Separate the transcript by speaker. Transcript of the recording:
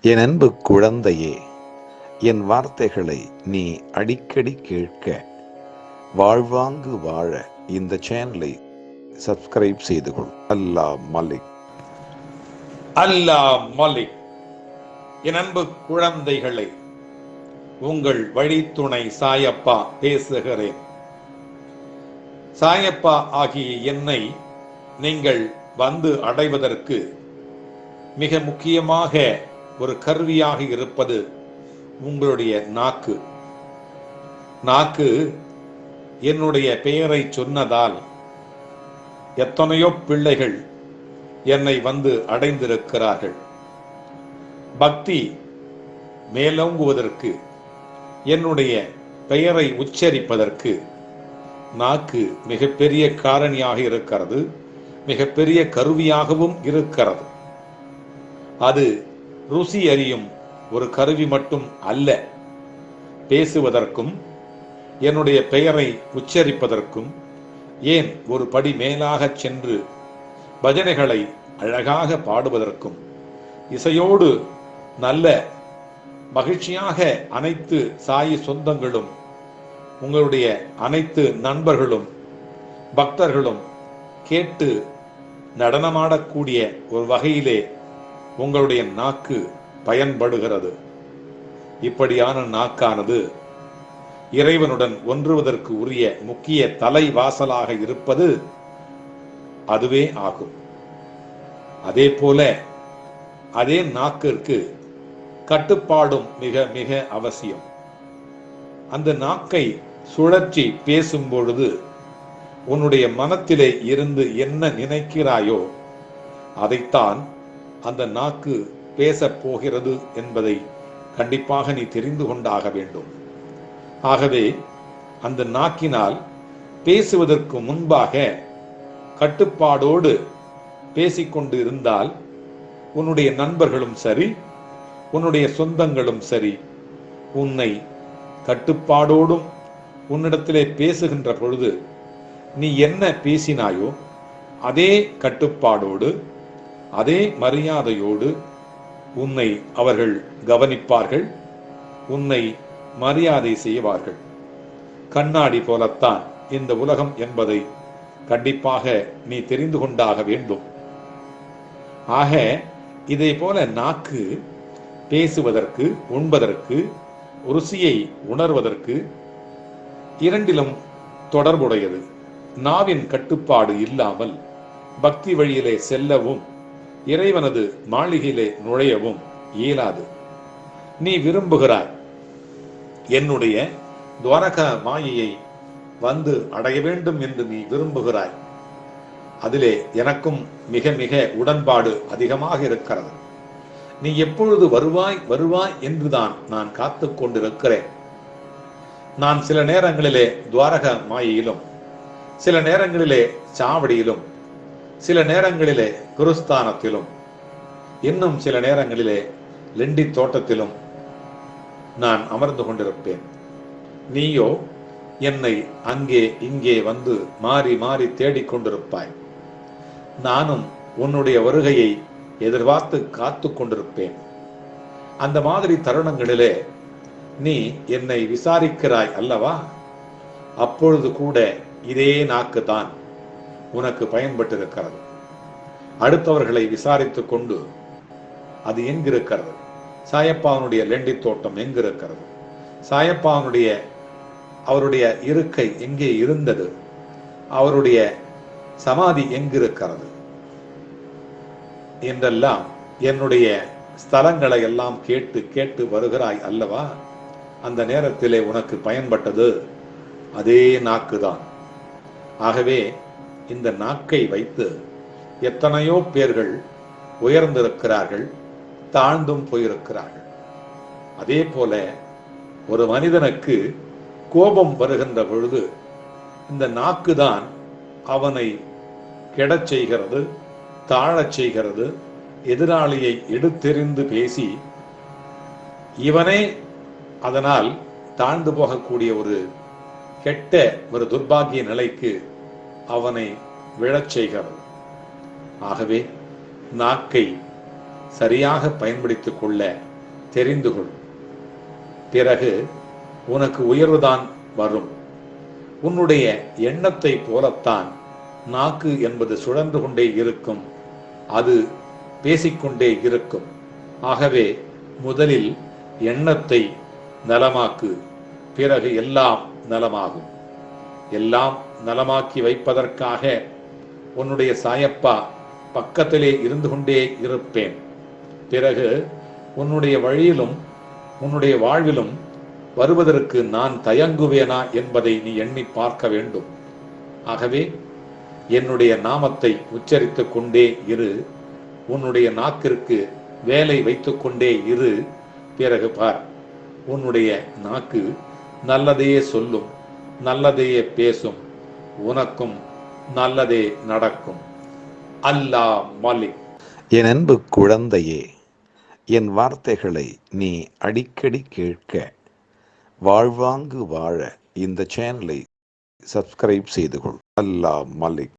Speaker 1: என் அன்பு குழந்தையே, என் வார்த்தைகளை நீ அடிக்கடி கேட்க, வாழ்வாங்கு வாழ இந்த சேனலை சப்ஸ்கிரைப் செய்து கொள். அல்லாஹ் மலிக்.
Speaker 2: அல்லாஹ் மலிக். என் அன்பு குழந்தைகளை, உங்கள் வழித்துணை சாயப்பா பேசுகிறேன். சாயப்பா ஆகிய என்னை நீங்கள் வந்து அடைவதற்கு மிக முக்கியமாக ஒரு கருவியாக இருப்பது உங்களுடைய நாக்கு. நாக்கு என்னுடைய பெயரை சொன்னதால் எத்தனையோ பிள்ளைகள் என்னை வந்து அடைந்திருக்கிறார்கள். பக்தி மேலோங்குவதற்கு, என்னுடைய பெயரை உச்சரிப்பதற்கு நாக்கு மிகப்பெரிய காரணியாக இருக்கிறது, மிகப்பெரிய கருவியாகவும் இருக்கிறது. அது ருசி அறியும் ஒரு கருவி மட்டும் அல்ல. பேசுவதற்கும் என்னுடைய பெயரை உச்சரிப்பதற்கும், ஏன் ஒரு படி மேலாக சென்று பஜனைகளை அழகாக பாடுவதற்கும், இசையோடு நல்ல மகிழ்ச்சியாக அனைத்து சாயி சொந்தங்களும், உங்களுடைய அனைத்து நண்பர்களும் பக்தர்களும் கேட்டு நடனமாடக்கூடிய ஒரு வகையிலே உங்களுடைய நாக்கு பயன்படுகிறது. இப்படியான நாக்கானது இறைவனுடன் ஒன்றுவதற்கு உரிய முக்கிய தலைவாசலாக இருப்பது அதுவே ஆகும். அதே போல அதே நாக்கிற்கு கட்டுப்பாடும் மிக மிக அவசியம். அந்த நாக்கை சுழற்றி பேசும் பொழுது உன்னுடைய மனத்திலே இருந்து என்ன நினைக்கிறாயோ அதைத்தான் அந்த நாக்கு பேசப் போகிறது என்பதை கண்டிப்பாக நீ தெரிந்து கொண்டாக வேண்டும். ஆகவே அந்த நாக்கினால் பேசுவதற்கு முன்பாக கட்டுப்பாடோடு பேசிக்கொண்டு இருந்தால் உன்னுடைய நண்பர்களும் சரி, உன்னுடைய சொந்தங்களும் சரி, உன்னை கட்டுப்பாடோடும் உன்னிடத்திலே பேசுகின்ற பொழுது நீ என்ன பேசினாயோ அதே கட்டுப்பாடோடு, அதே மரியாதையோடு உன்னை அவர்கள் கவனிப்பார்கள், உன்னை மரியாதை செய்வார்கள். கண்ணாடி போலத்தான் இந்த உலகம் என்பதை கண்டிப்பாக நீ தெரிந்து கொண்டாக வேண்டும். ஆக இதே போல நாக்கு பேசுவதற்கு, உண்பதற்கு, ருசியை உணர்வதற்கு இரண்டிலும் தொடர்புடையது. நாவின் கட்டுப்பாடு இல்லாமல் பக்தி வழியிலே செல்லவும், இறைவனது மாளிகையிலே நுழையவும் இயலாது. நீ விரும்புகிறாய் என்னுடைய துவாரகா மாயையை வந்து அடைய வேண்டும் என்று நீ விரும்புகிறாய். அதிலே எனக்கும் மிக மிக உடன்பாடு அதிகமாக இருக்கிறது. நீ எப்பொழுது வருவாய் வருவாய் என்றுதான் நான் காத்து கொண்டிருக்கிறேன். நான் சில நேரங்களிலே துவாரகா மாயையிலும், சில நேரங்களிலே சாவடியிலும், சில நேரங்களிலே குருஸ்தானத்திலும், இன்னும் சில நேரங்களிலே லெண்டி தோட்டத்திலும் நான் அமர்ந்து கொண்டிருப்பேன். நீயோ என்னை அங்கே இங்கே வந்து மாறி மாறி தேடிக்கொண்டிருப்பாய். நானும் உன்னுடைய வருகையை எதிர்பார்த்து காத்து கொண்டிருப்பேன். அந்த மாதிரி தருணங்களிலே நீ என்னை விசாரிக்கிறாய் அல்லவா? அப்பொழுது கூட இதே நாக்கு தான் உனக்கு பயன்பட்டிருக்கிறது. அடுத்தவர்களை விசாரித்துக் கொண்டு அது எங்கிருக்கிறது? சாயப்பாவனுடைய லெண்டி தோட்டம் எங்கிருக்கிறது? சாயப்பாவனுடைய அவருடைய இருக்கை எங்கே இருந்தது? அவருடைய சமாதி எங்கிருக்கிறது என்றெல்லாம் என்னுடைய ஸ்தலங்களை எல்லாம் கேட்டு கேட்டு வருகிறாய் அல்லவா? அந்த நேரத்திலே உனக்கு பயன்பட்டது அதே நாக்குதான். ஆகவே இந்த நாக்கை வைத்து எத்தனையோ பேர்கள் உயர்ந்திருக்கிறார்கள், தாழ்ந்தும் போயிருக்கிறார்கள். அதே போல ஒரு மனிதனுக்கு கோபம் வருகின்ற பொழுது இந்த நாக்குதான் அவனை கெடச் செய்கிறது, தாழச் செய்கிறது. எதிராளியை எடுத்தெறிந்து பேசி இவனே அதனால் தாழ்ந்து போகக்கூடிய ஒரு கெட்ட ஒரு துர்பாகிய நிலைக்கு அவனை விழச் செய்கிறது. ஆகவே நாக்கை சரியாக பயன்படுத்திக் கொள்ள தெரிந்து கொள். பிறகு உனக்கு உயர்வுதான் வரும். உன்னுடைய எண்ணத்தை போலத்தான் நாக்கு என்பது சுழன்று கொண்டே இருக்கும், அது பேசிக்கொண்டே இருக்கும். ஆகவே முதலில் எண்ணத்தை நலமாக்கு, பிறகு எல்லாம் நலமாகும். எல்லாம் நலமாக்கி வைப்பதற்காக உன்னுடைய சாயப்பா பக்கத்திலே இருந்து கொண்டே இருப்பேன். பிறகு உன்னுடைய வழியிலும் உன்னுடைய வாழ்விலும் வருவதற்கு நான் தயங்குவேனா என்பதை நீ எண்ணி பார்க்க வேண்டும். ஆகவே என்னுடைய நாமத்தை உச்சரித்துக் கொண்டே இரு, உன்னுடைய நாக்கிற்கு வேலை வைத்துக் கொண்டே இரு. பிறகு பார், உன்னுடைய நாக்கு நல்லதே சொல்லும், நல்லதே பேசும், உனக்கும் நல்லதே நடக்கும். அல்லாஹ் மாலிக்.
Speaker 1: என் அன்பு குழந்தையே, என் வார்த்தைகளை நீ அடிக்கடி கேட்க, வாழ்வாங்கு வாழ இந்த சேனலை சப்ஸ்கிரைப் செய்து கொள். அல்லாஹ் மாலிக்.